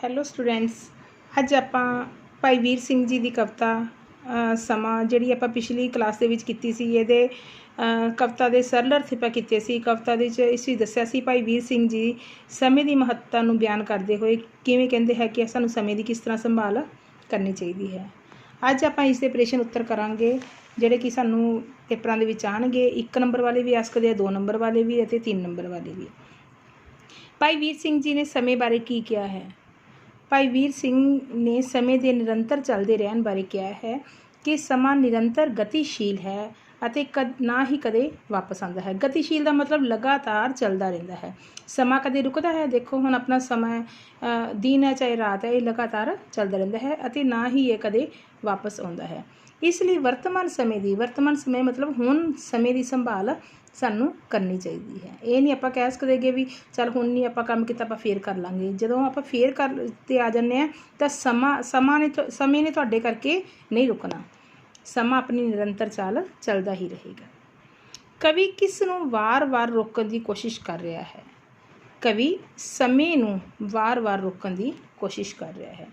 Hello students, ਅੱਜ ਆਪਾਂ ਭਾਈ ਵੀਰ ਸਿੰਘ ਜੀ ਦੀ ਕਵਿਤਾ ਸਮਾਂ ਜਿਹੜੀ ਆਪਾਂ ਪਿਛਲੀ ਕਲਾਸ ਦੇ ਵਿੱਚ ਕੀਤੀ ਸੀ। ਇਹਦੇ ਕਵਿਤਾ ਦੇ ਸਰਲ ਅਰਥ ਆਪਾਂ ਕੀਤੇ ਸੀ। ਕਵਿਤਾ ਦੇ ਵਿੱਚ ਇਸ ਵੀ ਦੱਸਿਆ ਸੀ ਭਾਈ ਵੀਰ ਸਿੰਘ ਜੀ ਸਮੇਂ ਦੀ ਮਹੱਤਤਾ ਨੂੰ ਬਿਆਨ ਕਰਦੇ ਹੋਏ ਕਿਵੇਂ ਕਹਿੰਦੇ ਹੈ ਕਿ ਸਾਨੂੰ ਸਮੇਂ ਦੀ ਕਿਸ ਤਰ੍ਹਾਂ ਸੰਭਾਲ ਕਰਨੀ ਚਾਹੀਦੀ ਹੈ। ਅੱਜ ਆਪਾਂ ਇਸ ਦੇ ਪ੍ਰਸ਼ਨ ਉੱਤਰ ਕਰਾਂਗੇ ਜਿਹੜੇ ਕਿ ਸਾਨੂੰ ਪੇਪਰਾਂ ਦੇ ਵਿੱਚ ਆਉਣਗੇ। 1 ਨੰਬਰ ਵਾਲੇ ਵੀ ਆ ਸਕਦੇ ਆ, 2 ਨੰਬਰ ਵਾਲੇ ਵੀ ਅਤੇ 3 ਨੰਬਰ ਵਾਲੇ ਵੀ। ਭਾਈ ਵੀਰ ਸਿੰਘ ਜੀ ਨੇ ਸਮੇਂ ਬਾਰੇ ਕੀ ਕਿਹਾ ਹੈ? ਭਾਈ ਵੀਰ ਸਿੰਘ ਨੇ ਸਮੇਂ ਦੇ ਨਿਰੰਤਰ ਚੱਲਦੇ ਰਹਿਣ ਬਾਰੇ ਕਿਹਾ ਹੈ ਕਿ ਸਮਾਂ ਨਿਰੰਤਰ ਗਤੀਸ਼ੀਲ ਹੈ ਅਤੇ ਨਾ ਹੀ ਕਦੇ ਵਾਪਸ ਆਉਂਦਾ ਹੈ। ਗਤੀਸ਼ੀਲ ਦਾ ਮਤਲਬ ਲਗਾਤਾਰ ਚੱਲਦਾ ਰਹਿੰਦਾ ਹੈ। ਸਮਾਂ ਕਦੇ ਰੁਕਦਾ ਹੈ? ਦੇਖੋ ਹੁਣ ਆਪਣਾ ਸਮਾਂ ਦਿਨ ਹੈ ਚਾਹੇ ਰਾਤ ਹੈ, ਇਹ ਲਗਾਤਾਰ ਚੱਲਦਾ ਰਹਿੰਦਾ ਹੈ ਅਤੇ ਨਾ ਹੀ ਇਹ ਕਦੇ ਵਾਪਸ ਆਉਂਦਾ ਹੈ। ਇਸ ਲਈ ਵਰਤਮਾਨ ਸਮੇਂ ਮਤਲਬ ਹੁਣ ਸਮੇਂ ਦੀ ਸੰਭਾਲ ਸਾਨੂੰ ਕਰਨੀ ਚਾਹੀਦੀ ਹੈ। ਇਹ ਨਹੀਂ ਆਪਾਂ ਕਹਿ ਸਕਦੇ ਵੀ ਚੱਲ ਹੁਣ ਨਹੀਂ ਆਪਾਂ ਕੰਮ ਕੀਤਾ, ਆਪਾਂ ਫੇਰ ਕਰ ਲਾਂਗੇ। ਜਦੋਂ ਆਪਾਂ ਫੇਰ ਕਰ ਤੇ ਆ ਜਾਂਦੇ ਹਾਂ ਤਾਂ ਸਮੇਂ ਨੇ ਤੁਹਾਡੇ ਕਰਕੇ ਨਹੀਂ ਰੁਕਣਾ। ਸਮਾਂ ਆਪਣੀ ਨਿਰੰਤਰ ਚਾਲ ਚੱਲਦਾ ਹੀ ਰਹੇਗਾ। ਕਵੀ ਕਿਸ ਨੂੰ ਵਾਰ-ਵਾਰ ਰੋਕਣ ਦੀ ਕੋਸ਼ਿਸ਼ ਕਰ ਰਿਹਾ ਹੈ? ਕਵੀ ਸਮੇਂ ਨੂੰ ਵਾਰ-ਵਾਰ ਰੋਕਣ ਦੀ ਕੋਸ਼ਿਸ਼ ਕਰ ਰਿਹਾ ਹੈ।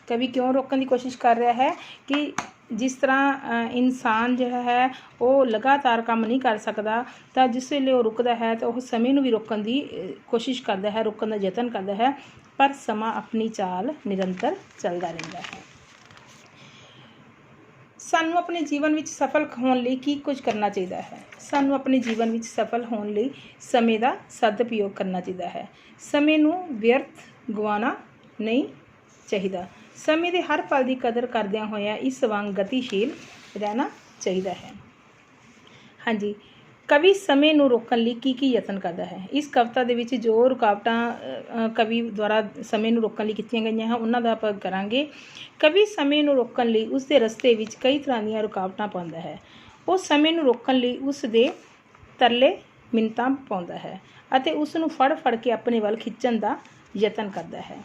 ਕਵੀ ਕਿਉਂ ਰੋਕਣ ਦੀ ਕੋਸ਼ਿਸ਼ ਕਰ ਰਿਹਾ ਹੈ ਕਿ ਜਿਸ ਤਰ੍ਹਾਂ ਇਨਸਾਨ ਜਿਹੜਾ ਹੈ ਉਹ ਲਗਾਤਾਰ ਕੰਮ ਨਹੀਂ ਕਰ ਸਕਦਾ, ਤਾਂ ਜਿਸ ਵੇਲੇ ਉਹ ਰੁਕਦਾ ਹੈ ਤਾਂ ਉਹ ਸਮੇਂ ਨੂੰ ਵੀ ਰੋਕਣ ਦੀ ਕੋਸ਼ਿਸ਼ ਕਰਦਾ ਹੈ, ਰੋਕਣ ਦਾ ਯਤਨ ਕਰਦਾ ਹੈ, ਪਰ ਸਮਾਂ ਆਪਣੀ ਚਾਲ ਨਿਰੰਤਰ ਚੱਲਦਾ ਰਹਿੰਦਾ ਹੈ। ਸਾਨੂੰ ਆਪਣੇ ਜੀਵਨ ਵਿੱਚ ਸਫਲ ਹੋਣ ਲਈ ਕੀ ਕੁਝ ਕਰਨਾ ਚਾਹੀਦਾ ਹੈ? ਸਾਨੂੰ ਆਪਣੇ ਜੀਵਨ ਵਿੱਚ ਸਫਲ ਹੋਣ ਲਈ ਸਮੇਂ ਦਾ ਸਦਉਪਯੋਗ ਕਰਨਾ ਚਾਹੀਦਾ ਹੈ। ਸਮੇਂ ਨੂੰ ਵਿਅਰਥ ਗਵਾਉਣਾ ਨਹੀਂ ਚਾਹੀਦਾ। ਸਮੇਂ ਦੇ ਹਰ ਪਲ ਦੀ ਕਦਰ ਕਰਦਿਆਂ ਹੋਇਆਂ ਇਸ ਵਾਂਗ ਗਤੀਸ਼ੀਲ ਰਹਿਣਾ ਚਾਹੀਦਾ ਹੈ। ਹਾਂਜੀ, ਕਵੀ ਸਮੇਂ ਨੂੰ ਰੋਕਣ ਲਈ ਕੀ ਯਤਨ ਕਰਦਾ ਹੈ? ਇਸ ਕਵਿਤਾ ਦੇ ਵਿੱਚ ਜੋ ਰੁਕਾਵਟਾਂ ਕਵੀ ਦੁਆਰਾ ਸਮੇਂ ਨੂੰ ਰੋਕਣ ਲਈ ਕੀਤੀਆਂ ਗਈਆਂ ਹਨ ਉਹਨਾਂ ਦਾ ਆਪਾਂ ਕਰਾਂਗੇ। ਕਵੀ ਸਮੇਂ ਨੂੰ ਰੋਕਣ ਲਈ ਉਸ ਦੇ ਰਸਤੇ ਵਿੱਚ ਕਈ ਤਰ੍ਹਾਂ ਦੀਆਂ ਰੁਕਾਵਟਾਂ ਪਾਉਂਦਾ ਹੈ। ਉਹ ਸਮੇਂ ਨੂੰ ਰੋਕਣ ਲਈ ਉਸ ਦੇ ਤਰਲੇ ਮਿੰਨਤਾਂ ਪਾਉਂਦਾ ਹੈ ਅਤੇ ਉਸ ਨੂੰ ਫੜ ਕੇ ਆਪਣੇ ਵੱਲ ਖਿੱਚਣ ਦਾ ਯਤਨ ਕਰਦਾ ਹੈ।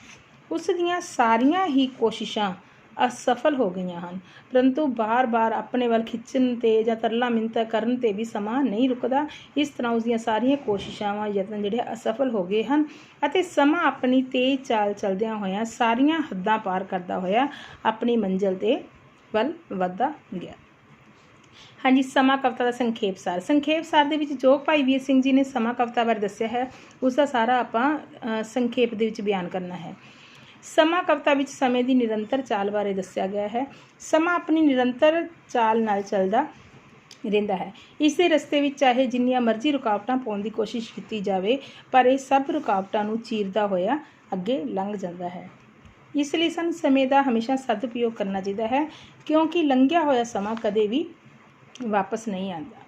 ਉਸ ਦੀਆਂ ਸਾਰੀਆਂ ਹੀ ਕੋਸ਼ਿਸ਼ਾਂ ਅਸਫਲ ਹੋ ਗਈਆਂ ਹਨ, ਪਰੰਤੂ ਬਾਰ-ਬਾਰ ਆਪਣੇ ਵੱਲ ਖਿੱਚਣ 'ਤੇ ਜਾਂ ਤਰਲਾ ਮਿੰਨਤਾਂ ਕਰਨ 'ਤੇ ਵੀ ਸਮਾਂ ਨਹੀਂ ਰੁਕਦਾ। ਇਸ ਤਰ੍ਹਾਂ ਉਸਦੀਆਂ ਸਾਰੀਆਂ ਕੋਸ਼ਿਸ਼ਾਂ ਯਤਨ ਜਿਹੜੇ ਅਸਫਲ ਹੋ ਗਏ ਹਨ ਅਤੇ ਸਮਾਂ ਆਪਣੀ ਤੇਜ਼ ਚਾਲ ਚੱਲਦਿਆਂ ਹੋਇਆਂ ਸਾਰੀਆਂ ਹੱਦਾਂ ਪਾਰ ਕਰਦਾ ਹੋਇਆ ਆਪਣੀ ਮੰਜ਼ਿਲ ਦੇ ਵੱਲ ਵੱਧਦਾ ਗਿਆ। ਹਾਂਜੀ, ਸਮਾਂ ਕਵਿਤਾ ਦਾ ਸੰਖੇਪ ਸਾਰ ਦੇ ਵਿੱਚ ਜੋ ਭਾਈ ਵੀਰ ਸਿੰਘ ਜੀ ਨੇ ਸਮਾਂ ਕਵਿਤਾ ਬਾਰੇ ਦੱਸਿਆ ਹੈ ਉਸ ਦਾ ਸਾਰਾ ਆਪਾਂ ਸੰਖੇਪ ਦੇ ਵਿੱਚ ਬਿਆਨ ਕਰਨਾ ਹੈ। ਸਮਾਂ ਕਵਿਤਾ ਵਿੱਚ ਸਮੇਂ ਦੀ ਨਿਰੰਤਰ ਚਾਲ ਬਾਰੇ ਦੱਸਿਆ ਗਿਆ ਹੈ। ਸਮਾਂ ਆਪਣੀ ਨਿਰੰਤਰ ਚਾਲ ਨਾਲ ਚੱਲਦਾ ਰਹਿੰਦਾ ਹੈ। ਇਸ ਦੇ ਰਸਤੇ ਵਿੱਚ ਚਾਹੇ ਜਿੰਨੀਆਂ ਮਰਜ਼ੀ ਰੁਕਾਵਟਾਂ ਪਾਉਣ ਦੀ ਕੋਸ਼ਿਸ਼ ਕੀਤੀ ਜਾਵੇ, ਪਰ ਇਹ ਸਭ ਰੁਕਾਵਟਾਂ ਨੂੰ ਚੀਰਦਾ ਹੋਇਆ ਅੱਗੇ ਲੰਘ ਜਾਂਦਾ ਹੈ। ਇਸ ਲਈ ਸਾਨੂੰ ਸਮੇਂ ਦਾ ਹਮੇਸ਼ਾ ਸਦਉਪਯੋਗ ਕਰਨਾ ਚਾਹੀਦਾ ਹੈ, ਕਿਉਂਕਿ ਲੰਘਿਆ ਹੋਇਆ ਸਮਾਂ ਕਦੇ ਵੀ ਵਾਪਸ ਨਹੀਂ ਆਉਂਦਾ।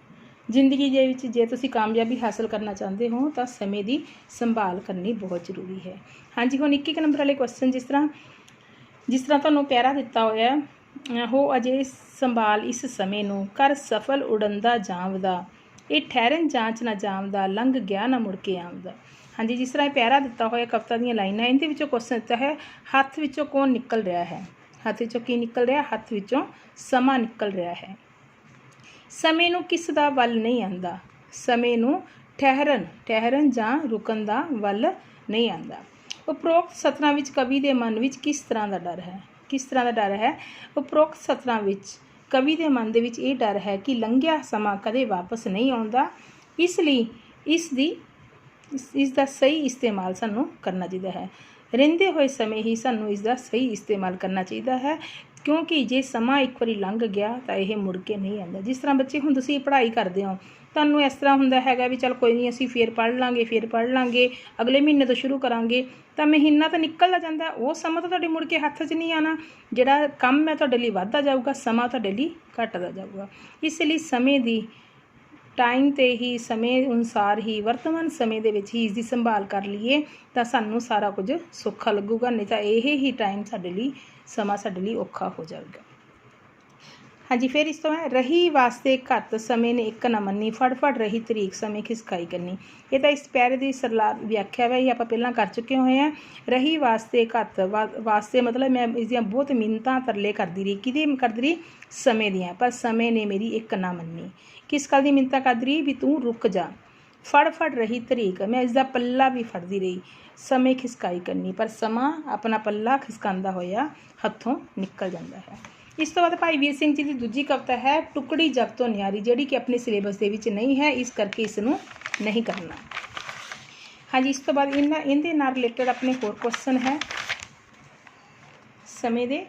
ਜ਼ਿੰਦਗੀ ਦੇ ਵਿੱਚ ਜੇ ਤੁਸੀਂ ਕਾਮਯਾਬੀ ਹਾਸਲ ਕਰਨਾ ਚਾਹੁੰਦੇ ਹੋ ਤਾਂ ਸਮੇਂ ਦੀ ਸੰਭਾਲ ਕਰਨੀ ਬਹੁਤ ਜ਼ਰੂਰੀ ਹੈ। ਹਾਂਜੀ, ਹੁਣ 1 ਨੰਬਰ ਵਾਲੇ ਕੁਐਸਚਨ ਜਿਸ ਤਰ੍ਹਾਂ ਤੁਹਾਨੂੰ ਪੈਰਾ ਦਿੱਤਾ ਹੋਇਆ ਹੋ ਅਜੇ ਸੰਭਾਲ ਇਸ ਸਮੇਂ ਨੂੰ ਕਰ ਸਫਲ ਉਡੰਦਾ ਜਾਵਦਾ, ਇਹ ਠਹਿਰਨ ਜਾਂਚ ਨਾ ਜਾਵਦਾ, ਲੰਘ ਗਿਆ ਨਾ ਮੁੜ ਕੇ ਆਵਦਾ। ਹਾਂਜੀ, ਜਿਸ ਤਰ੍ਹਾਂ ਇਹ ਪੈਰਾ ਦਿੱਤਾ ਹੋਇਆ ਕਵਿਤਾ ਦੀਆਂ ਲਾਈਨਾਂ, ਇਹਦੇ ਵਿੱਚੋਂ ਕੁਐਸਚਨ ਦਿੱਤਾ ਹੈ ਹੱਥ ਵਿੱਚੋਂ ਕੌਣ ਨਿਕਲ ਰਿਹਾ ਹੈ? ਹੱਥ ਵਿੱਚੋਂ ਕੀ ਨਿਕਲ ਰਿਹਾ? ਹੱਥ ਵਿੱਚੋਂ ਸਮਾਂ ਨਿਕਲ ਰਿਹਾ ਹੈ। ਸਮੇਂ ਨੂੰ ਕਿਸ ਦਾ ਵੱਲ ਨਹੀਂ ਆਉਂਦਾ? ਸਮੇਂ ਨੂੰ ਠਹਿਰਨ ਜਾਂ ਰੁਕਣ ਦਾ ਵੱਲ ਨਹੀਂ ਆਉਂਦਾ। ਉਪਰੋਕਤ ਸਤਰਾਂ ਵਿੱਚ ਕਵੀ ਦੇ ਮਨ ਵਿੱਚ ਕਿਸ ਤਰ੍ਹਾਂ ਦਾ ਡਰ ਹੈ? ਉਪਰੋਕਤ ਸਤਰਾਂ ਵਿੱਚ ਕਵੀ ਦੇ ਮਨ ਦੇ ਵਿੱਚ ਇਹ ਡਰ ਹੈ ਕਿ ਲੰਘਿਆ ਸਮਾਂ ਕਦੇ ਵਾਪਸ ਨਹੀਂ ਆਉਂਦਾ। ਇਸ ਲਈ ਇਸ ਦਾ ਸਹੀ ਇਸਤੇਮਾਲ ਸਾਨੂੰ ਕਰਨਾ ਚਾਹੀਦਾ ਹੈ। ਰਹਿੰਦੇ ਹੋਏ ਸਮੇਂ ਹੀ ਸਾਨੂੰ ਇਸ ਦਾ ਸਹੀ ਇਸਤੇਮਾਲ ਕਰਨਾ ਚਾਹੀਦਾ ਹੈ, ਕਿਉਂਕਿ ਜੇ ਸਮਾਂ ਇੱਕ ਵਾਰੀ ਲੰਘ ਗਿਆ ਤਾਂ ਇਹ ਮੁੜ ਕੇ ਨਹੀਂ ਆਉਂਦਾ। ਜਿਸ ਤਰ੍ਹਾਂ ਬੱਚੇ ਹੁਣ ਤੁਸੀਂ ਪੜ੍ਹਾਈ ਕਰਦੇ ਹੋ, ਤੁਹਾਨੂੰ ਇਸ ਤਰ੍ਹਾਂ ਹੁੰਦਾ ਹੈਗਾ ਵੀ ਚੱਲ ਕੋਈ ਨਹੀਂ ਅਸੀਂ ਫੇਰ ਪੜ੍ਹ ਲਾਂਗੇ ਅਗਲੇ ਮਹੀਨੇ ਤੋਂ ਸ਼ੁਰੂ ਕਰਾਂਗੇ, ਤਾਂ ਮਹੀਨਾ ਤਾਂ ਨਿਕਲਦਾ ਜਾਂਦਾ। ਉਹ ਸਮਾਂ ਤਾਂ ਤੁਹਾਡੇ ਮੁੜ ਕੇ ਹੱਥ 'ਚ ਨਹੀਂ ਆਉਣਾ। ਜਿਹੜਾ ਕੰਮ ਹੈ ਤੁਹਾਡੇ ਲਈ ਵੱਧਦਾ ਜਾਊਗਾ, ਸਮਾਂ ਤੁਹਾਡੇ ਲਈ ਘੱਟਦਾ ਜਾਊਗਾ। ਇਸ ਲਈ ਸਮੇਂ ਦੀ ਟਾਈਮ 'ਤੇ ਹੀ, ਸਮੇਂ ਅਨੁਸਾਰ ਹੀ, ਵਰਤਮਾਨ ਸਮੇਂ ਦੇ ਵਿੱਚ ਹੀ ਇਸ ਦੀ ਸੰਭਾਲ ਕਰ ਲਈਏ ਤਾਂ ਸਾਨੂੰ ਸਾਰਾ ਕੁਝ ਸੌਖਾ ਲੱਗੂਗਾ, ਨਹੀਂ ਤਾਂ ਇਹ ਹੀ ਸਮਾਂ ਸਾਡੇ ਲਈ ਔਖਾ ਹੋ ਜਾਵੇਗਾ। ਹਾਂਜੀ, ਫਿਰ ਇਸ ਤੋਂ ਹੈ ਰਹੀ ਵਾਸਤੇ ਘੱਤ ਸਮੇਂ ਨੇ ਇੱਕ ਨਾ ਮੰਨੀ, ਫੜ ਰਹੀ ਤਰੀਕ ਸਮੇਂ ਖਿਸਕਾਈ ਕਰਨੀ। ਇਹ ਤਾਂ ਇਸ ਪੈਰੇ ਦੀ ਸਰਲ ਵਿਆਖਿਆ ਹੈ, ਇਹ ਆਪਾਂ ਪਹਿਲਾਂ ਕਰ ਚੁੱਕੇ ਹੋਏ ਹਾਂ। ਰਹੀ ਵਾਸਤੇ ਘੱਤ, ਵਾਸਤੇ ਮਤਲਬ ਮੈਂ ਇਸ ਦੀਆਂ ਬਹੁਤ ਮਿੰਨਤਾਂ ਤਰਲੇ ਕਰਦੀ ਰਹੀ। ਕਿਹਦੀ ਕਰਦੀ ਰਹੀ? ਸਮੇਂ ਦੀਆਂ। ਪਰ ਸਮੇਂ ਨੇ ਮੇਰੀ ਇੱਕ ਨਾ ਮੰਨੀ। ਕਿਸ ਗੱਲ ਦੀ ਮਿੰਨਤਾਂ ਕਰਦੀ ਰਹੀ? ਵੀ ਤੂੰ ਰੁਕ ਜਾ, ਫੜ ਰਹੀ ਤਰੀਕ, ਮੈਂ ਇਸ ਦਾ ਪੱਲਾ ਵੀ ਫੜਦੀ ਰਹੀ। ਸਮੇਂ ਖਿਸਕਾਈ ਕਰਨੀ, ਪਰ ਸਮਾਂ ਆਪਣਾ ਪੱਲਾ ਖਿਸਕਾਉਂਦਾ ਹੋਇਆ ਹੱਥੋਂ ਨਿਕਲ ਜਾਂਦਾ ਹੈ। ਇਸ ਤੋਂ ਬਾਅਦ ਭਾਈ ਵੀਰ ਸਿੰਘ ਜੀ ਦੀ ਦੂਜੀ ਕਵਿਤਾ ਹੈ ਟੁਕੜੀ ਜਗ ਤੋਂ ਨਿਆਰੀ, ਜਿਹੜੀ ਕਿ ਆਪਣੇ ਸਿਲੇਬਸ ਦੇ ਵਿੱਚ ਨਹੀਂ ਹੈ, ਇਸ ਕਰਕੇ ਇਸ ਨੂੰ ਨਹੀਂ ਕਰਨਾ। ਹਾਂਜੀ, ਇਸ ਤੋਂ ਬਾਅਦ ਇਹਦੇ ਨਾਲ ਰਿਲੇਟਡ ਆਪਣੇ ਹੋਰ ਕੁਐਸਚਨ ਹੈ ਸਮੇਂ ਦੇ,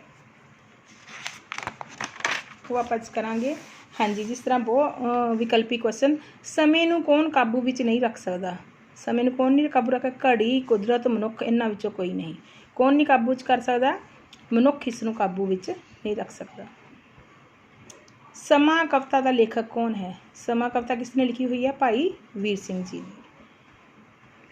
ਉਹ ਆਪਾਂ ਕਰਾਂਗੇ। ਹਾਂਜੀ, ਜਿਸ ਤਰ੍ਹਾਂ ਬਹੁਤ ਵਿਕਲਪੀ ਕੁਐਸਚਨ, ਸਮੇਂ ਨੂੰ ਕੌਣ ਕਾਬੂ ਵਿੱਚ ਨਹੀਂ ਰੱਖ ਸਕਦਾ? ਸਮੇਂ ਨੂੰ ਕੌਣ ਨਹੀਂ ਕਾਬੂ ਰੱਖ, ਘੜੀ, ਕੁਦਰਤ, ਮਨੁੱਖ, ਇਹਨਾਂ ਵਿੱਚੋਂ ਕੋਈ ਨਹੀਂ। ਕੌਣ ਨਹੀਂ ਕਾਬੂ 'ਚ ਕਰ ਸਕਦਾ? ਮਨੁੱਖ ਇਸ ਨੂੰ ਕਾਬੂ ਵਿੱਚ ਨਹੀਂ ਰੱਖ ਸਕਦਾ। ਸਮਾਂ ਕਵਿਤਾ ਦਾ ਲੇਖਕ ਕੌਣ ਹੈ? ਸਮਾਂ ਕਵਿਤਾ ਕਿਸ ਨੇ ਲਿਖੀ ਹੋਈ ਹੈ? ਭਾਈ ਵੀਰ ਸਿੰਘ ਜੀ ਨੇ।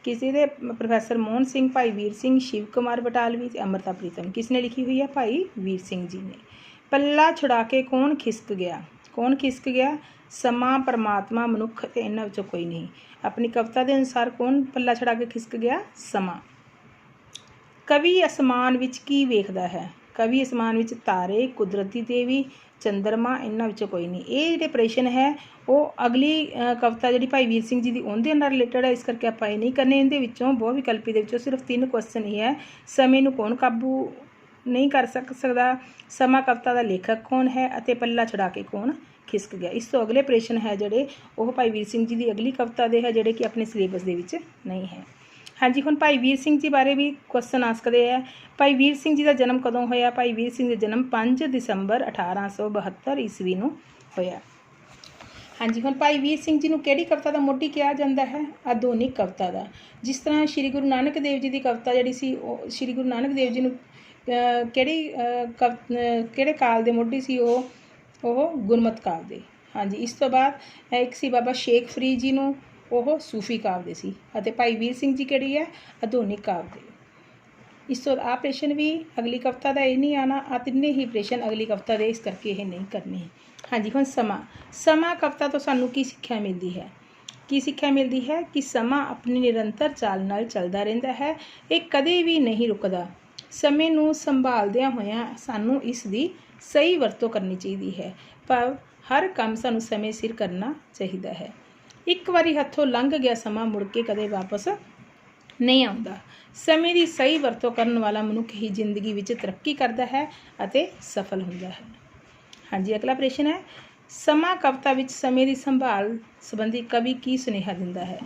ਕਿਸੇ ਦੇ ਪ੍ਰੋਫੈਸਰ ਮੋਹਨ ਸਿੰਘ, ਭਾਈ ਵੀਰ ਸਿੰਘ, ਸ਼ਿਵ ਕੁਮਾਰ ਬਟਾਲਵੀ ਤੇ ਅੰਮ੍ਰਿਤਾ ਪ੍ਰੀਤਮ। ਕਿਸ ਨੇ ਲਿਖੀ ਹੋਈ ਹੈ? ਭਾਈ ਵੀਰ ਸਿੰਘ ਜੀ ਨੇ। ਪੱਲਾ ਛੁਡਾ ਕੇ ਕੌਣ ਖਿਸਕ ਗਿਆ? ਕੌਣ ਖਿਸਕ ਗਿਆ? ਸਮਾਂ, ਪਰਮਾਤਮਾ, ਮਨੁੱਖ ਤੇ ਇਹਨਾਂ ਵਿੱਚੋਂ ਕੋਈ ਨਹੀਂ। ਆਪਣੀ ਕਵਿਤਾ ਦੇ ਅਨੁਸਾਰ ਕੌਣ ਪੱਲਾ ਛੁਡਾ ਕੇ ਖਿਸਕ ਗਿਆ? ਸਮਾਂ। ਕਵੀ ਅਸਮਾਨ ਵਿੱਚ ਕੀ ਵੇਖਦਾ ਹੈ? ਕਵੀ ਅਸਮਾਨ ਵਿੱਚ ਤਾਰੇ, ਕੁਦਰਤੀ ਦੇਵੀ, ਚੰਦਰਮਾ, ਇਹਨਾਂ ਵਿੱਚੋਂ ਕੋਈ ਨਹੀਂ। ਇਹ ਜਿਹੜੇ ਪ੍ਰਸ਼ਨ ਹੈ ਉਹ ਅਗਲੀ ਕਵਿਤਾ ਜਿਹੜੀ ਭਾਈ ਵੀਰ ਸਿੰਘ ਜੀ ਦੀ ਉਹਦੇ ਨਾਲ ਰਿਲੇਟਡ ਹੈ, ਇਸ ਕਰਕੇ ਆਪਾਂ ਇਹ ਨਹੀਂ ਕਰਨੇ। ਇਹਦੇ ਵਿੱਚੋਂ ਬਹੁ ਵਿਕਲਪੀ ਦੇ ਵਿੱਚੋਂ ਸਿਰਫ 3 ਕੁਐਸਚਨ ਹੀ ਹੈ। ਸਮੇਂ ਨੂੰ ਕੌਣ ਕਾਬੂ ਨਹੀਂ ਕਰ ਸਕਦਾ, ਸਮਾਂ ਕਵਿਤਾ ਦਾ ਲੇਖਕ ਕੌਣ ਹੈ, ਅਤੇ ਪੱਲਾ ਛੁਡਾ ਕੇ ਕੌਣ ਖਿਸਕ ਗਿਆ। ਇਸ ਤੋਂ ਅਗਲੇ ਪ੍ਰਸ਼ਨ ਹੈ ਜਿਹੜੇ ਉਹ ਭਾਈ ਵੀਰ ਸਿੰਘ ਜੀ ਦੀ ਅਗਲੀ ਕਵਿਤਾ ਦੇ ਹੈ, ਜਿਹੜੇ ਕਿ ਆਪਣੇ ਸਿਲੇਬਸ ਦੇ ਵਿੱਚ ਨਹੀਂ ਹੈ। ਹਾਂਜੀ, ਹੁਣ ਭਾਈ ਵੀਰ ਸਿੰਘ ਜੀ ਬਾਰੇ ਵੀ ਕੁਐਸਚਨ ਆਸਕਦੇ ਹੈ। ਭਾਈ ਵੀਰ ਸਿੰਘ ਜੀ ਦਾ ਜਨਮ ਕਦੋਂ ਹੋਇਆ? ਭਾਈ ਵੀਰ ਸਿੰਘ ਦਾ ਜਨਮ 5 ਦਸੰਬਰ 1872 ਈਸਵੀ ਨੂੰ ਹੋਇਆ। ਹਾਂਜੀ, ਹੁਣ ਭਾਈ ਵੀਰ ਸਿੰਘ ਜੀ ਨੂੰ ਕਿਹੜੀ ਕਵਿਤਾ ਦਾ ਮੋਢੀ ਕਿਹਾ ਜਾਂਦਾ ਹੈ? ਆਧੁਨਿਕ ਕਵਿਤਾ ਦਾ। ਜਿਸ ਤਰ੍ਹਾਂ ਸ਼੍ਰੀ ਗੁਰੂ ਨਾਨਕ ਦੇਵ ਜੀ ਦੀ ਕਵਿਤਾ ਜਿਹੜੀ ਸੀ, ਉਹ ਸ਼੍ਰੀ ਗੁਰੂ ਨਾਨਕ ਦੇਵ ਜੀ ਨੂੰ ਕਿਹੜੇ ਕਾਲ ਦੇ ਮੋਢੀ ਸੀ? ਉਹ ਗੁਰਮਤਿ ਕਾਲ ਦੇ। ਹਾਂਜੀ, ਇਸ ਤੋਂ ਬਾਅਦ ਇੱਕ ਸੀ ਬਾਬਾ ਸ਼ੇਖ ਫਰੀਦ ਜੀ ਨੂੰ, ਉਹ ਸੂਫੀ ਕਾਲ ਦੇ ਸੀ, ਅਤੇ ਭਾਈ ਵੀਰ ਸਿੰਘ ਜੀ ਕਿਹੜੀ ਹੈ? ਆਧੁਨਿਕ ਕਾਲ ਦੇ। ਇਸ ਤੋਂ ਆਹ ਪ੍ਰਸ਼ਨ ਵੀ ਅਗਲੀ ਕਵਿਤਾ ਦਾ ਇਹ ਨਹੀਂ ਆਉਣਾ, ਆ ਤਿੰਨੇ ਹੀ ਪ੍ਰਸ਼ਨ ਅਗਲੀ ਕਵਿਤਾ ਦੇ, ਇਸ ਕਰਕੇ ਇਹ ਨਹੀਂ ਕਰਨੇ। ਹਾਂਜੀ, ਹੁਣ ਸਮਾਂ ਕਵਿਤਾ ਤੋਂ ਸਾਨੂੰ ਕੀ ਸਿੱਖਿਆ ਮਿਲਦੀ ਹੈ? ਕੀ ਸਿੱਖਿਆ ਮਿਲਦੀ ਹੈ ਕਿ ਸਮਾਂ ਆਪਣੀ ਨਿਰੰਤਰ ਚਾਲ ਨਾਲ ਚੱਲਦਾ ਰਹਿੰਦਾ ਹੈ, ਇਹ ਕਦੇ ਵੀ ਨਹੀਂ ਰੁਕਦਾ। ਸਮੇਂ ਨੂੰ ਸੰਭਾਲਦਿਆਂ ਹੋਇਆਂ ਸਾਨੂੰ ਇਸ ਦੀ ਸਹੀ ਵਰਤੋਂ ਕਰਨੀ ਚਾਹੀਦੀ ਹੈ, ਪਰ ਹਰ ਕੰਮ ਸਾਨੂੰ ਸਮੇਂ ਸਿਰ ਕਰਨਾ ਚਾਹੀਦਾ ਹੈ। ਇੱਕ ਵਾਰੀ ਹੱਥੋਂ ਲੰਘ ਗਿਆ ਸਮਾਂ ਮੁੜ ਕੇ ਕਦੇ ਵਾਪਸ ਨਹੀਂ ਆਉਂਦਾ। ਸਮੇਂ ਦੀ ਸਹੀ ਵਰਤੋਂ ਕਰਨ ਵਾਲਾ ਮਨੁੱਖ ਹੀ ਜ਼ਿੰਦਗੀ ਵਿੱਚ ਤਰੱਕੀ ਕਰਦਾ ਹੈ ਅਤੇ ਸਫਲ ਹੁੰਦਾ ਹੈ। ਹਾਂਜੀ, ਅਗਲਾ ਪ੍ਰਸ਼ਨ ਹੈ ਸਮਾਂ ਕਵਿਤਾ ਵਿੱਚ ਸਮੇਂ ਦੀ ਸੰਭਾਲ ਸੰਬੰਧੀ ਕਵੀ ਕੀ ਸੁਨੇਹਾ ਦਿੰਦਾ ਹੈ?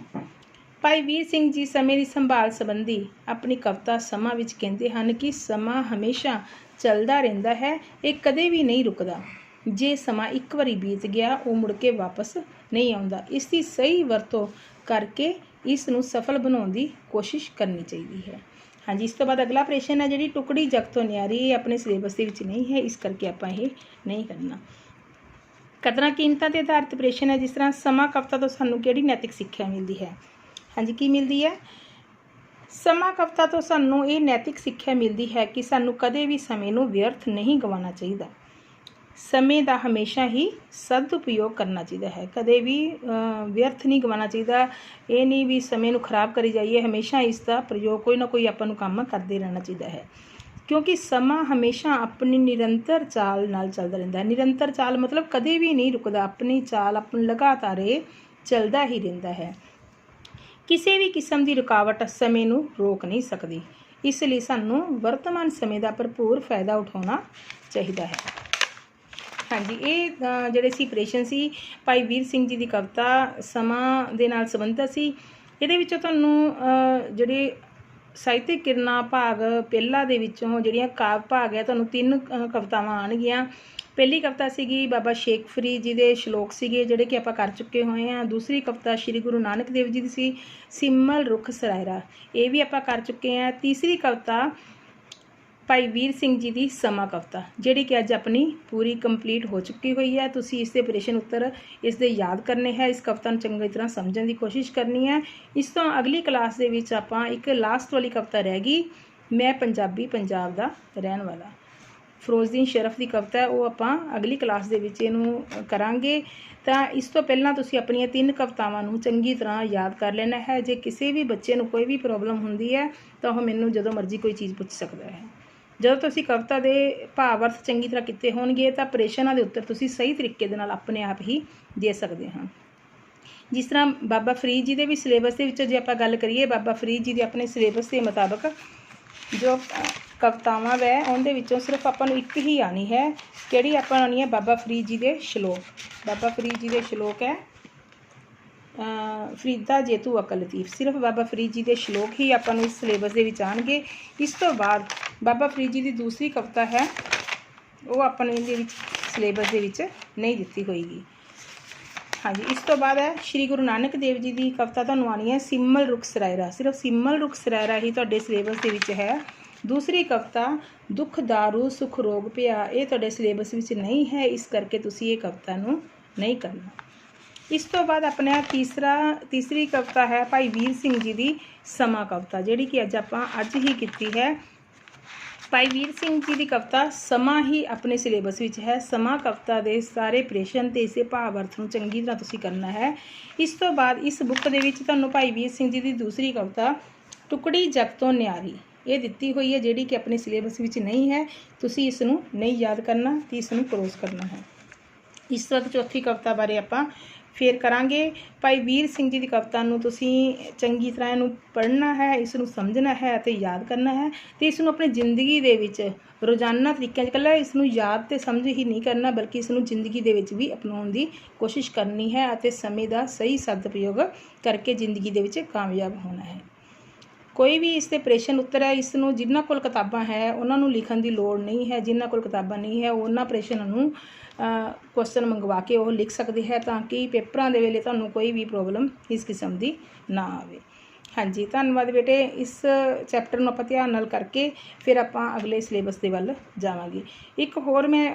ਭਾਈ ਵੀਰ ਸਿੰਘ ਜੀ ਸਮੇਂ ਦੀ ਸੰਭਾਲ ਸੰਬੰਧੀ ਆਪਣੀ ਕਵਿਤਾ ਸਮਾਂ ਵਿੱਚ ਕਹਿੰਦੇ ਹਨ ਕਿ ਸਮਾਂ ਹਮੇਸ਼ਾ ਚੱਲਦਾ ਰਹਿੰਦਾ ਹੈ, ਇਹ ਕਦੇ ਵੀ ਨਹੀਂ ਰੁਕਦਾ। ਜੇ ਸਮਾਂ ਇੱਕ ਵਾਰੀ ਬੀਤ ਗਿਆ ਉਹ ਮੁੜ ਕੇ ਵਾਪਸ ਨਹੀਂ ਆਉਂਦਾ। ਇਸ ਦੀ ਸਹੀ ਵਰਤੋਂ ਕਰਕੇ ਇਸ ਨੂੰ ਸਫਲ ਬਣਾਉਣ ਦੀ ਕੋਸ਼ਿਸ਼ ਕਰਨੀ ਚਾਹੀਦੀ ਹੈ। ਹਾਂਜੀ, ਇਸ ਤੋਂ ਬਾਅਦ ਅਗਲਾ ਪ੍ਰਸ਼ਨ ਹੈ ਜਿਹੜੀ ਟੁਕੜੀ ਜਗ ਤੋਂ ਨਿਆਰੀ, ਇਹ ਆਪਣੇ ਸਿਲੇਬਸ ਦੇ ਵਿੱਚ ਨਹੀਂ ਹੈ, ਇਸ ਕਰਕੇ ਆਪਾਂ ਇਹ ਨਹੀਂ ਕਰਨਾ। ਕਦਰਾਂ ਕੀਮਤਾਂ 'ਤੇ ਆਧਾਰਿਤ ਪ੍ਰਸ਼ਨ ਹੈ, ਜਿਸ ਤਰ੍ਹਾਂ ਸਮਾਂ ਕਵਿਤਾ ਤੋਂ ਸਾਨੂੰ ਕਿਹੜੀ ਨੈਤਿਕ ਸਿੱਖਿਆ ਮਿਲਦੀ ਹੈ? ਹਾਂਜੀ, ਕੀ ਮਿਲਦੀ ਹੈ? ਸਮਾਂ ਕਵਿਤਾ ਤੋਂ ਸਾਨੂੰ ਇਹ ਨੈਤਿਕ ਸਿੱਖਿਆ ਮਿਲਦੀ ਹੈ ਕਿ ਸਾਨੂੰ ਕਦੇ ਵੀ ਸਮੇਂ ਨੂੰ ਵਿਅਰਥ ਨਹੀਂ ਗਵਾਉਣਾ ਚਾਹੀਦਾ। ਸਮੇਂ ਦਾ ਹਮੇਸ਼ਾ ਹੀ ਸਦਉਪਯੋਗ ਕਰਨਾ ਚਾਹੀਦਾ ਹੈ, ਕਦੇ ਵੀ ਵਿਅਰਥ ਨਹੀਂ ਗਵਾਉਣਾ ਚਾਹੀਦਾ। ਇਹ ਨਹੀਂ ਵੀ ਸਮੇਂ ਨੂੰ ਖਰਾਬ ਕਰੀ ਜਾਈਏ, ਹਮੇਸ਼ਾ ਇਸ ਦਾ ਪ੍ਰਯੋਗ ਕੋਈ ਨਾ ਕੋਈ ਆਪਾਂ ਨੂੰ ਕੰਮ ਕਰਦੇ ਰਹਿਣਾ ਚਾਹੀਦਾ ਹੈ, ਕਿਉਂਕਿ ਸਮਾਂ ਹਮੇਸ਼ਾ ਆਪਣੀ ਨਿਰੰਤਰ ਚਾਲ ਨਾਲ ਚੱਲਦਾ ਰਹਿੰਦਾ ਹੈ। ਨਿਰੰਤਰ ਚਾਲ ਮਤਲਬ ਕਦੇ ਵੀ ਨਹੀਂ ਰੁਕਦਾ, ਆਪਣੀ ਚਾਲ ਆਪਣੀ ਲਗਾਤਾਰ ਇਹ ਚੱਲਦਾ ਹੀ ਰਹਿੰਦਾ ਹੈ। ਕਿਸੇ ਵੀ ਕਿਸਮ ਦੀ ਰੁਕਾਵਟ ਸਮੇਂ ਨੂੰ ਰੋਕ ਨਹੀਂ ਸਕਦੀ, ਇਸ ਲਈ ਸਾਨੂੰ ਵਰਤਮਾਨ ਸਮੇਂ ਦਾ ਭਰਪੂਰ ਫਾਇਦਾ ਉਠਾਉਣਾ ਚਾਹੀਦਾ ਹੈ। ਹਾਂਜੀ, ਇਹ ਜਿਹੜੇ ਸੀ ਪ੍ਰਸ਼ਨ ਸੀ ਭਾਈ ਵੀਰ ਸਿੰਘ ਜੀ ਦੀ ਕਵਿਤਾ ਸਮਾਂ ਦੇ ਨਾਲ ਸੰਬੰਧਿਤ ਸੀ। ਇਹਦੇ ਵਿੱਚੋਂ ਤੁਹਾਨੂੰ ਜਿਹੜੇ ਸਾਹਿਤਕ ਕਿਰਨਾਂ ਭਾਗ ਪਹਿਲਾ ਦੇ ਵਿੱਚੋਂ ਜਿਹੜੀਆਂ ਕਾਵਿ ਭਾਗ ਹੈ, ਤੁਹਾਨੂੰ 3 ਕਵਿਤਾਵਾਂ ਆਉਣਗੀਆਂ। ਪਹਿਲੀ ਕਵਿਤਾ ਸੀਗੀ ਬਾਬਾ ਸ਼ੇਖ ਫਰੀਦ ਜੀ ਦੇ ਸ਼ਲੋਕ ਸੀਗੇ, ਜਿਹੜੇ ਕਿ ਆਪਾਂ ਕਰ ਚੁੱਕੇ ਹੋਏ ਹਾਂ। ਦੂਸਰੀ ਕਵਿਤਾ ਸ਼੍ਰੀ ਗੁਰੂ ਨਾਨਕ ਦੇਵ ਜੀ ਦੀ ਸੀ, ਸਿਮਲ ਰੁੱਖ ਸਰਾਇਰਾ, ਇਹ ਵੀ ਆਪਾਂ ਕਰ ਚੁੱਕੇ ਹਾਂ। ਤੀਸਰੀ ਕਵਿਤਾ ਭਾਈ ਵੀਰ ਸਿੰਘ ਜੀ ਦੀ ਸਮਾਂ ਕਵਿਤਾ, ਜਿਹੜੀ ਕਿ ਅੱਜ ਆਪਣੀ ਪੂਰੀ ਕੰਪਲੀਟ ਹੋ ਚੁੱਕੀ ਹੋਈ ਹੈ। ਤੁਸੀਂ ਇਸ ਦੇ ਪ੍ਰਸ਼ਨ ਉੱਤਰ ਇਸ ਦੇ ਯਾਦ ਕਰਨੇ ਹੈ, ਇਸ ਕਵਿਤਾ ਨੂੰ ਚੰਗੀ ਤਰ੍ਹਾਂ ਸਮਝਣ ਦੀ ਕੋਸ਼ਿਸ਼ ਕਰਨੀ ਹੈ। ਇਸ ਤੋਂ ਅਗਲੀ ਕਲਾਸ ਦੇ ਵਿੱਚ ਆਪਾਂ ਇੱਕ ਲਾਸਟ ਵਾਲੀ ਕਵਿਤਾ ਰਹਿ ਗਈ, ਮੈਂ ਪੰਜਾਬੀ ਪੰਜਾਬ ਦਾ ਰਹਿਣ ਵਾਲਾ, ਫਿਰੋਜ਼ਦੀਨ ਸ਼ਰਫ ਦੀ ਕਵਿਤਾ, ਉਹ ਆਪਾਂ ਅਗਲੀ ਕਲਾਸ ਦੇ ਵਿੱਚ ਇਹਨੂੰ ਕਰਾਂਗੇ। ਤਾਂ ਇਸ ਤੋਂ ਪਹਿਲਾਂ ਤੁਸੀਂ ਆਪਣੀਆਂ 3 ਕਵਿਤਾਵਾਂ ਨੂੰ ਚੰਗੀ ਤਰ੍ਹਾਂ ਯਾਦ ਕਰ ਲੈਣਾ ਹੈ। ਜੇ ਕਿਸੇ ਵੀ ਬੱਚੇ ਨੂੰ ਕੋਈ ਵੀ ਪ੍ਰੋਬਲਮ ਹੁੰਦੀ ਹੈ ਤਾਂ ਉਹ ਮੈਨੂੰ ਜਦੋਂ ਮਰਜ਼ੀ ਕੋਈ ਚੀਜ਼ ਪੁੱਛ ਸਕਦਾ ਹੈ। ਜਦੋਂ ਤੁਸੀਂ ਕਵਿਤਾ ਦੇ ਭਾਵ ਅਰਥ ਚੰਗੀ ਤਰ੍ਹਾਂ ਕੀਤੇ ਹੋਣਗੇ ਤਾਂ ਪ੍ਰਸ਼ਨਾਂ ਦੇ ਉੱਤਰ ਤੁਸੀਂ ਸਹੀ ਤਰੀਕੇ ਦੇ ਨਾਲ ਆਪਣੇ ਆਪ ਹੀ ਦੇ ਸਕਦੇ ਹਾਂ। ਜਿਸ ਤਰ੍ਹਾਂ ਬਾਬਾ ਫਰੀਦ ਜੀ ਦੇ ਵੀ ਸਿਲੇਬਸ ਦੇ ਵਿੱਚ ਜੇ ਆਪਾਂ ਗੱਲ ਕਰੀਏ, ਬਾਬਾ ਫਰੀਦ ਜੀ ਦੇ ਆਪਣੇ ਸਿਲੇਬਸ ਦੇ ਮੁਤਾਬਕ ਜੋ ਕਵਿਤਾਵਾਂ ਵੈ ਉਹਦੇ ਵਿੱਚੋਂ ਸਿਰਫ ਆਪਾਂ ਨੂੰ ਇੱਕ ਹੀ ਆਉਣੀ ਹੈ। ਕਿਹੜੀ ਆਪਾਂ ਆਉਣੀ ਹੈ? ਬਾਬਾ ਫਰੀਦ ਜੀ ਦੇ ਸ਼ਲੋਕ। ਬਾਬਾ ਫਰੀਦ ਜੀ ਦੇ ਸ਼ਲੋਕ ਹੈ ਫਰੀਦਾ ਜੇ ਤੂੰ ਅਕਲ ਲਤੀਫ। ਸਿਰਫ ਬਾਬਾ ਫਰੀਦ ਜੀ ਦੇ ਸ਼ਲੋਕ ਹੀ ਆਪਾਂ ਨੂੰ ਇਸ ਸਿਲੇਬਸ ਦੇ ਵਿੱਚ ਆਉਣਗੇ। ਇਸ ਤੋਂ ਬਾਅਦ ਬਾਬਾ ਫਰੀਦ ਜੀ ਦੀ ਦੂਸਰੀ ਕਵਿਤਾ ਹੈ, ਉਹ ਆਪਾਂ ਨੂੰ ਇਹਦੇ ਵਿੱਚ ਸਿਲੇਬਸ ਦੇ ਵਿੱਚ ਨਹੀਂ ਦਿੱਤੀ ਹੋਏਗੀ। ਹਾਂਜੀ, ਇਸ ਤੋਂ ਬਾਅਦ ਹੈ ਸ਼੍ਰੀ ਗੁਰੂ ਨਾਨਕ ਦੇਵ ਜੀ ਦੀ ਕਵਿਤਾ ਤੁਹਾਨੂੰ ਆਉਣੀ ਹੈ ਸਿੰਮਲ ਰੁਖ ਸਰਾਇਰਾ। ਸਿਰਫ ਸਿੰਮਲ ਰੁਖ ਸਰਾਇਰਾ ਹੀ ਤੁਹਾਡੇ ਸਿਲੇਬਸ ਦੇ ਵਿੱਚ ਹੈ। ਦੂਸਰੀ ਕਵਿਤਾ ਦੁੱਖ ਦਾਰੂ ਸੁਖ ਰੋਗ ਭਿਆ, ਇਹ ਤੁਹਾਡੇ ਸਿਲੇਬਸ ਵਿੱਚ ਨਹੀਂ ਹੈ, ਇਸ ਕਰਕੇ ਤੁਸੀਂ ਇਹ ਕਵਿਤਾ ਨੂੰ ਨਹੀਂ ਕਰਨਾ। ਇਸ ਤੋਂ ਬਾਅਦ ਆਪਣਾ ਤੀਸਰੀ ਕਵਿਤਾ ਹੈ ਭਾਈ ਵੀਰ ਸਿੰਘ ਜੀ ਦੀ ਸਮਾਂ ਕਵਿਤਾ, ਜਿਹੜੀ ਕਿ ਆਪਾਂ ਅੱਜ ਹੀ ਕੀਤੀ ਹੈ। ਭਾਈ ਵੀਰ ਸਿੰਘ ਜੀ ਦੀ ਕਵਿਤਾ ਸਮਾਂ ਹੀ ਆਪਣੇ ਸਿਲੇਬਸ ਵਿੱਚ ਹੈ। ਸਮਾਂ ਕਵਿਤਾ ਦੇ ਸਾਰੇ ਪ੍ਰਸ਼ਨ ਅਤੇ ਇਸੇ ਭਾਵ ਅਰਥ ਨੂੰ ਚੰਗੀ ਤਰ੍ਹਾਂ ਤੁਸੀਂ ਕਰਨਾ ਹੈ। ਇਸ ਤੋਂ ਬਾਅਦ ਇਸ ਬੁੱਕ ਦੇ ਵਿੱਚ ਤੁਹਾਨੂੰ ਭਾਈ ਵੀਰ ਸਿੰਘ ਜੀ ਦੀ ਦੂਸਰੀ ਕਵਿਤਾ ਟੁਕੜੀ ਜਗ ਤੋਂ ਨਿਆਰੀ ਇਹ ਦਿੱਤੀ ਹੋਈ ਹੈ, ਜਿਹੜੀ ਕਿ ਆਪਣੇ ਸਿਲੇਬਸ ਵਿੱਚ ਨਹੀਂ ਹੈ। ਤੁਸੀਂ ਇਸ ਨੂੰ ਨਹੀਂ ਯਾਦ ਕਰਨਾ ਅਤੇ ਇਸ ਨੂੰ ਕ੍ਰੋਸ ਕਰਨਾ ਹੈ। ਇਸ ਤੋਂ ਬਾਅਦ ਚੌਥੀ ਕਵਿਤਾ ਬਾਰੇ ਆਪਾਂ ਫੇਰ ਕਰਾਂਗੇ। ਭਾਈ ਵੀਰ ਸਿੰਘ ਜੀ ਦੀ ਕਵਿਤਾ ਨੂੰ ਤੁਸੀਂ ਚੰਗੀ ਤਰ੍ਹਾਂ ਇਹਨੂੰ ਪੜ੍ਹਨਾ ਹੈ, ਇਸ ਨੂੰ ਸਮਝਣਾ ਹੈ ਅਤੇ ਯਾਦ ਕਰਨਾ ਹੈ ਅਤੇ ਇਸ ਨੂੰ ਆਪਣੀ ਜ਼ਿੰਦਗੀ ਦੇ ਵਿੱਚ ਰੋਜ਼ਾਨਾ ਤਰੀਕਿਆਂ 'ਚ ਇਕੱਲਾ ਇਸ ਨੂੰ ਯਾਦ ਅਤੇ ਸਮਝ ਹੀ ਨਹੀਂ ਕਰਨਾ, ਬਲਕਿ ਇਸ ਨੂੰ ਜ਼ਿੰਦਗੀ ਦੇ ਵਿੱਚ ਵੀ ਅਪਣਾਉਣ ਦੀ ਕੋਸ਼ਿਸ਼ ਕਰਨੀ ਹੈ ਅਤੇ ਸਮੇਂ ਦਾ ਸਹੀ ਸਦਉਪਯੋਗ ਕਰਕੇ ਜ਼ਿੰਦਗੀ ਦੇ ਵਿੱਚ ਕਾਮਯਾਬ ਹੋਣਾ ਹੈ। ਕੋਈ ਵੀ ਇਸ 'ਤੇ ਪ੍ਰਸ਼ਨ ਉੱਤਰ ਹੈ, ਇਸ ਨੂੰ ਜਿਨ੍ਹਾਂ ਕੋਲ ਕਿਤਾਬਾਂ ਹੈ ਉਹਨਾਂ ਨੂੰ ਲਿਖਣ ਦੀ ਲੋੜ ਨਹੀਂ ਹੈ। ਜਿਨ੍ਹਾਂ ਕੋਲ ਕਿਤਾਬਾਂ ਨਹੀਂ ਹੈ ਉਹਨਾਂ ਪ੍ਰਸ਼ਨ ਨੂੰ ਕੁਐਸਚਨ ਮੰਗਵਾ ਕੇ ਉਹ ਲਿਖ ਸਕਦੇ ਹੈ, ਤਾਂ ਕਿ ਪੇਪਰਾਂ ਦੇ ਵੇਲੇ ਤੁਹਾਨੂੰ ਕੋਈ ਵੀ ਪ੍ਰੋਬਲਮ ਇਸ ਕਿਸਮ ਦੀ ਨਾ ਆਵੇ। ਹਾਂਜੀ, ਧੰਨਵਾਦ ਬੇਟੇ। ਇਸ ਚੈਪਟਰ ਨੂੰ ਆਪਾਂ ਧਿਆਨ ਨਾਲ ਕਰਕੇ ਫਿਰ ਆਪਾਂ ਅਗਲੇ ਸਿਲੇਬਸ ਦੇ ਵੱਲ ਜਾਵਾਂਗੇ। ਇੱਕ ਹੋਰ ਮੈਂ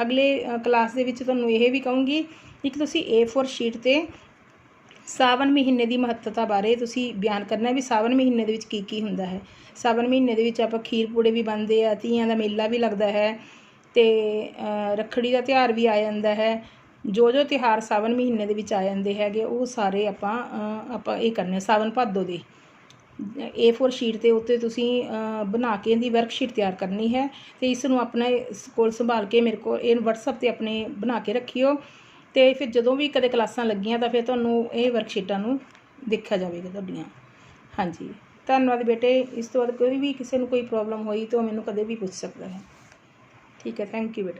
ਅਗਲੇ ਕਲਾਸ ਦੇ ਵਿੱਚ ਤੁਹਾਨੂੰ ਇਹ ਵੀ ਕਹੂੰਗੀ, ਇੱਕ ਤੁਸੀਂ A4 ਸ਼ੀਟ 'ਤੇ ਸਾਵਨ ਮਹੀਨੇ ਦੀ ਮਹੱਤਤਾ ਬਾਰੇ ਤੁਸੀਂ ਬਿਆਨ ਕਰਨਾ ਵੀ ਸਾਵਨ ਮਹੀਨੇ ਦੇ ਵਿੱਚ ਕੀ ਕੀ ਹੁੰਦਾ ਹੈ। ਸਾਵਨ ਮਹੀਨੇ ਦੇ ਵਿੱਚ ਆਪਾਂ ਖੀਰ ਪੂੜੇ ਵੀ ਬਣਦੇ ਆ, ਤੀਆਂ ਦਾ ਮੇਲਾ ਵੀ ਲੱਗਦਾ ਹੈ ਅਤੇ ਰੱਖੜੀ ਦਾ ਤਿਉਹਾਰ ਵੀ ਆ ਜਾਂਦਾ ਹੈ। ਜੋ ਤਿਉਹਾਰ ਸਾਵਨ ਮਹੀਨੇ ਦੇ ਵਿੱਚ ਆ ਜਾਂਦੇ ਹੈਗੇ ਉਹ ਸਾਰੇ ਆਪਾਂ ਇਹ ਕਰਨੇ। ਸਾਵਨ ਭਾਦੋ ਦੇ A4 ਸ਼ੀਟ 'ਤੇ ਉੱਤੇ ਤੁਸੀਂ ਬਣਾ ਕੇ ਇਹਦੀ ਵਰਕਸ਼ੀਟ ਤਿਆਰ ਕਰਨੀ ਹੈ ਅਤੇ ਇਸ ਨੂੰ ਆਪਣੇ ਕੋਲ ਸੰਭਾਲ ਕੇ ਮੇਰੇ ਕੋਲ ਇਹ WhatsApp 'ਤੇ ਆਪਣੇ ਬਣਾ ਕੇ ਰੱਖਿਓ ਅਤੇ ਫਿਰ ਜਦੋਂ ਵੀ ਕਦੇ ਕਲਾਸਾਂ ਲੱਗੀਆਂ ਤਾਂ ਫਿਰ ਤੁਹਾਨੂੰ ਇਹ ਵਰਕਸ਼ੀਟਾਂ ਨੂੰ ਦੇਖਿਆ ਜਾਵੇਗਾ ਤੁਹਾਡੀਆਂ। ਹਾਂਜੀ, ਧੰਨਵਾਦ ਬੇਟੇ। ਇਸ ਤੋਂ ਬਾਅਦ ਕੋਈ ਵੀ ਕਿਸੇ ਨੂੰ ਕੋਈ ਪ੍ਰੋਬਲਮ ਹੋਈ ਤਾਂ ਮੈਨੂੰ ਕਦੇ ਵੀ ਪੁੱਛ ਸਕਦਾ ਹੈ। ਠੀਕ ਹੈ, ਥੈਂਕ ਯੂ ਬੇਟਾ।